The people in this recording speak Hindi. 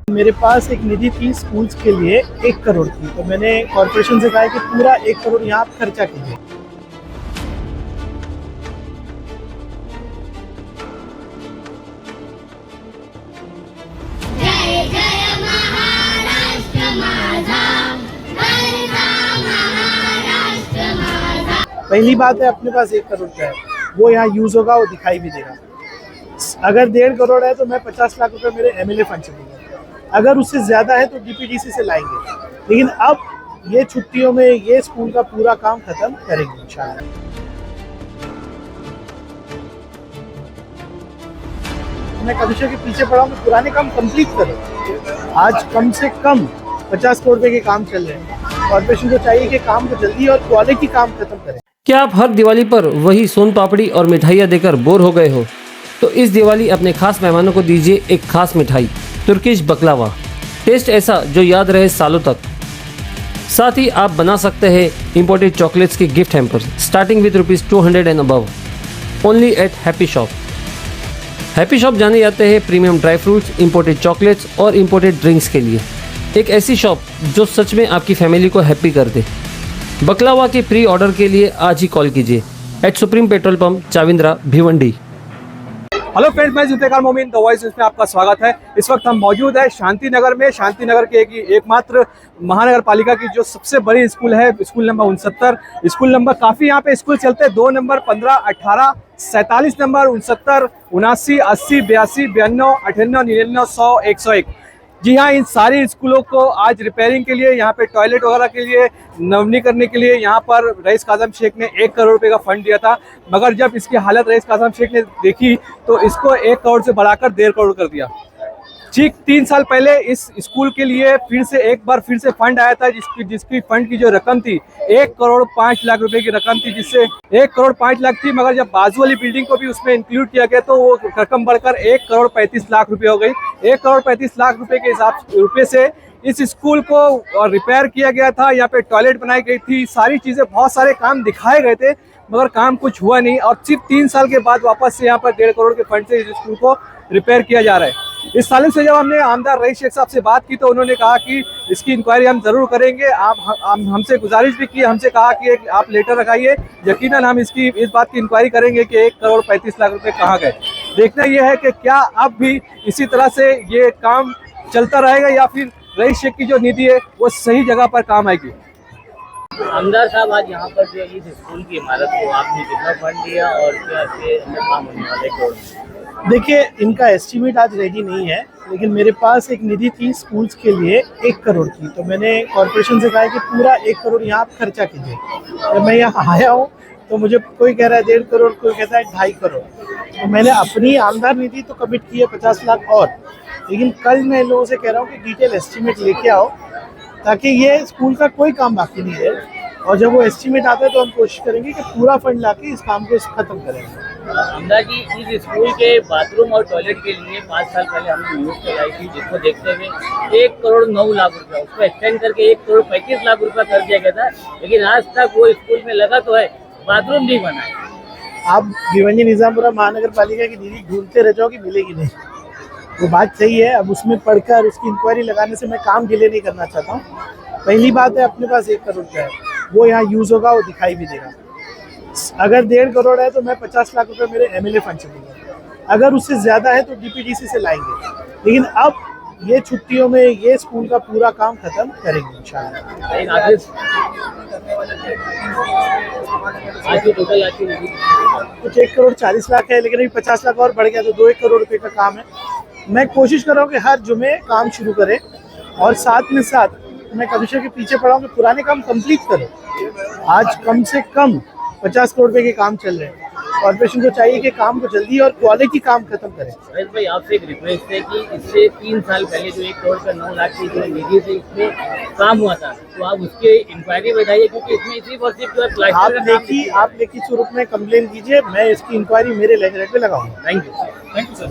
मेरे पास एक निधि थी स्कूल्स के लिए 1 करोड़ की, तो मैंने कॉर्पोरेशन से कहा है कि पूरा 1 करोड़ यहाँ आप खर्चा कीजिए। जय जय महाराष्ट्र माझा, महाराष्ट्र माझा। पहली बात है, अपने पास 1 करोड़ का है, वो यहाँ यूज होगा, वो दिखाई भी देगा। अगर 1.5 करोड़ है तो मैं 50 लाख रुपए मेरे एमएलए फंड से दूंगा। अगर उससे ज्यादा है तो डीपीडीसी से लाएंगे, लेकिन अब ये छुट्टियों में ये स्कूल का पूरा काम खत्म करेंगे इंशाल्लाह। मैं कमिश्नर के पीछे पड़ा हूँ, पुराने काम कंप्लीट करो। आज कम से कम 50 करोड़ रुपए के काम चल रहे हैं। कॉर्पोरेशन को चाहिए कि काम को जल्दी और क्वालिटी काम खत्म करें। क्या आप हर दिवाली पर वही सोन पापड़ी और मिठाइयाँ देकर बोर हो गए हो? तो इस दिवाली अपने खास मेहमानों को दीजिए एक खास मिठाई, तुर्किश बकलावा। टेस्ट ऐसा जो याद रहे सालों तक। साथ ही आप बना सकते हैं इंपोर्टेड चॉकलेट्स के gift hamper starting with ₹200 and above, only at happy shop. Happy shop जाने जाते हैं premium dry fruits, imported chocolates और इंपोर्टेड ड्रिंक्स के लिए। एक ऐसी शॉप जो सच में आपकी फैमिली को हैप्पी कर दे। बकलावा के प्री ऑर्डर के लिए आज ही कॉल कीजिए at supreme petrol pump, Chavindra, Bhiwandi. Hello friends, मैं जुल्फ़िकार मोमिन, द वॉइस में आपका स्वागत है। इस वक्त हम मौजूद है शांति नगर में। शांति नगर के एकमात्र महानगर पालिका की जो सबसे बड़ी स्कूल है, स्कूल नंबर 69। स्कूल नंबर काफ़ी यहाँ पे स्कूल चलते हैं, 2 नंबर, 15, 18, 47 नंबर, 69, 79, 80, 82, 92, 98, 99, 100, 101। जी हाँ, इन सारी स्कूलों को आज रिपेयरिंग के लिए, यहाँ पे टॉयलेट वगैरह के लिए, नवनी करने के लिए यहाँ पर रईस काज़म शेख ने 1 करोड़ रुपए का फंड दिया था। मगर जब इसकी हालत रईस काज़म शेख ने देखी तो इसको 1 करोड़ से बढ़ाकर 1.5 करोड़ कर दिया। ठीक 3 साल पहले इस स्कूल के लिए एक बार फिर से फंड आया था, जिसकी फंड की जो रकम थी 1 करोड़ 5 लाख रुपए की रकम थी, जिससे 1 करोड़ 5 लाख थी। मगर जब बाजू वाली बिल्डिंग को भी उसमें इंक्लूड किया गया तो वो रकम बढ़कर 1 करोड़ 35 लाख रुपए हो गई। 1 करोड़ 35 लाख रुपए के रुपए से इस स्कूल को रिपेयर किया गया था। यहाँ पे टॉयलेट बनाई गई थी, सारी चीज़ें, बहुत सारे काम दिखाए गए थे, मगर काम कुछ हुआ नहीं। और सिर्फ 3 साल के बाद वापस से यहाँ पर 1.5 करोड़ के फंड से इस स्कूल को रिपेयर किया जा रहा है। इस ताल्लुक से जब हमने आमदार रईस शेख साहब से बात की तो उन्होंने कहा कि इसकी इंक्वायरी हम ज़रूर करेंगे। आप हमसे गुजारिश भी की, हमसे कहा कि आप लेटर रखाइए, यकीनन हम इस बात की इंक्वायरी करेंगे कि 1 करोड़ 35 लाख रुपए कहाँ गए। देखना यह है कि क्या अब भी इसी तरह से ये काम चलता रहेगा या फिर रईस शेख की जो निधि है वो सही जगह पर काम आएगी। आमदार साहब, आज यहाँ पर जो इस स्कूल की इमारत को आपने कितना फंड दिया और क्या इसके अंदर काम होने वाले करोड़? देखिए, इनका एस्टीमेट आज रेडी नहीं है, लेकिन मेरे पास एक निधि थी स्कूल्स के लिए 1 करोड़ की, तो मैंने कॉर्पोरेशन से कहा है कि पूरा 1 करोड़ यहाँ आप खर्चा कीजिए। जब मैं यहाँ आया हूँ तो मुझे कोई कह रहा है 1.5 करोड़, कोई कहता है 2.5 करोड़। तो मैंने अपनी आमदार निधि तो कमिट की है 50 लाख और, लेकिन कल मैं लोगों से कह रहा हूँ कि डिटेल एस्टीमेट लेके आओ ताकि ये स्कूल का कोई काम बाकी नहीं है। और जब वो एस्टीमेट आता है तो हम कोशिश करेंगे कि पूरा फंड लाके इस काम को खत्म करेंगे। आमदार जी, इस स्कूल के बाथरूम और टॉयलेट के लिए 5 साल पहले हमने न्यूज़ चलाई थी, जिसको देखते हुए 1 करोड़ 9 लाख रुपया, उसको एक्सटेंड करके 1 करोड़ 35 लाख रुपया कर दिया गया था, लेकिन आज तक वो स्कूल में लगा तो है, बाथरूम नहीं बना है। आप भिवंडी निजामपुरा महानगर पालिका की निधि ढूंढते रह जाओ कि मिलेगी नहीं, वो बात सही है। अब उसमें पढ़कर उसकी इंक्वायरी लगाने से मैं काम डिले नहीं करना चाहता हूँ। पहली बात है, अपने पास 1 करोड़ का है, वो यहाँ यूज होगा, वो दिखाई भी देगा। अगर 1.5 करोड़ है तो मैं 50 लाख रुपए मेरे एमएलए फंड से दूंगा। अगर उससे ज्यादा है तो डीपीडीसी से लाएंगे, लेकिन अब ये छुट्टियों में ये स्कूल का पूरा काम खत्म करेंगे इंशाल्लाह। आज की टोटल आपकी कुछ 1 करोड़ 40 लाख है, लेकिन अभी 50 लाख और बढ़ गया तो 2-1 करोड़ रुपए का काम है। मैं कोशिश कर रहा हूँ कि हर जुमे काम शुरू करें, और साथ में साथ मैं कमिश्नर के पीछे पड़ा हूँ कि पुराने काम कंप्लीट करो। आज कम से कम 50 करोड़ रुपए के काम चल रहे हैं। कॉर्पोरेशन को चाहिए कि काम को जल्दी और क्वालिटी काम खत्म करें। रईस भाई, आपसे एक रिक्वेस्ट है कि इससे 3 साल पहले जो 1 करोड़ का 9 लाख की जो निधि से इसमें काम हुआ था, तो आप उसके इंक्वायरी बताइए, क्योंकि इसमें सिर्फ और सिर्फ जो है प्लास्टर आप लिखित स्वरूप में कंप्लेन कीजिए, मैं इसकी इंक्वायरी मेरे लेजरेट पे लगाऊंगा। Thank you sir.